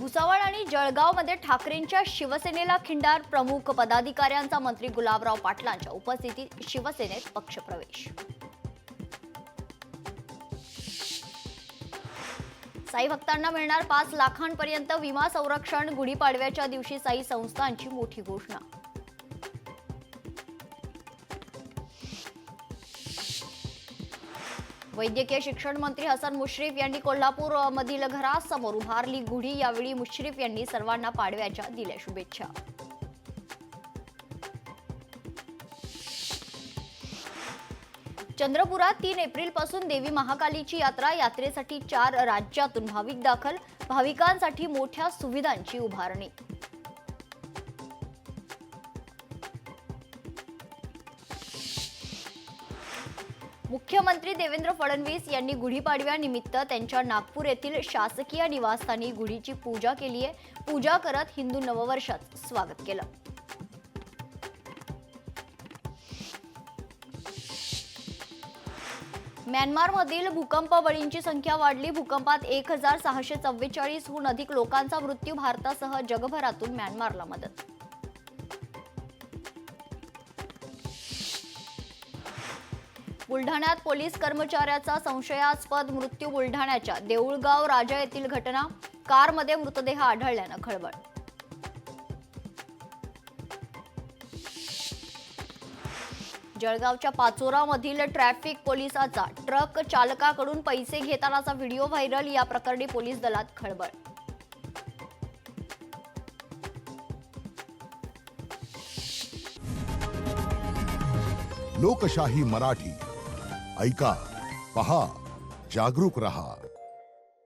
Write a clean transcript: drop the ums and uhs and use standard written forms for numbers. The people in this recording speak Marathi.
भुसावळ आणि जळगावमध्ये ठाकरेंच्या शिवसेनेला खिंडार. प्रमुख पदाधिकाऱ्यांचा मंत्री गुलाबराव पाटलांच्या उपस्थितीत शिवसेनेत पक्षप्रवेश. साई भक्तांना मिळणार 5 लाखांपर्यंत विमा संरक्षण. गुढीपाडव्याच्या दिवशी साई संस्थांची मोठी घोषणा. वैद्यकीय शिक्षण मंत्री हसन मुश्रीफ यांनी कोल्हापूर मधील घरासमोर उभारली गुढी. यावेळी मुश्रीफ यांनी सर्वांना पाडव्याच्या दिल्या शुभेच्छा. चंद्रपुरात 3 एप्रिलपासून देवी महाकालीची यात्रा. यात्रेसाठी 4 राज्यातून भाविक दाखल. भाविकांसाठी मोठ्या सुविधांची उभारणी. मुख्यमंत्री देवेंद्र फडणवीस यांनी गुढीपाडव्यानिमित्त त्यांच्या नागपूर येथील शासकीय निवासस्थानी गुढीची पूजा केली आहे. पूजा करत हिंदू नववर्षात स्वागत केलं. म्यानमारमधील भूकंप बळींची संख्या वाढली. भूकंपात 1644 हून अधिक लोकांचा मृत्यू. भारतासह जगभरातून म्यानमारला मदत. बुलढाण्यात पोलीस कर्मचाऱ्याचा संशयास्पद मृत्यू. बुलढाण्याच्या देऊळगाव राजा येथील घटना. कारमध्ये मृतदेह आढळल्यानं खळबळ. जळगावच्या पाचोरामधील ट्रॅफिक पोलिसाचा ट्रक चालकाकडून पैसे घेतानाचा व्हिडिओ व्हायरल. या प्रकरणी पोलीस दलात खळबळ. लोकशाही मराठी ऐका, पहा, जागरूक रहा.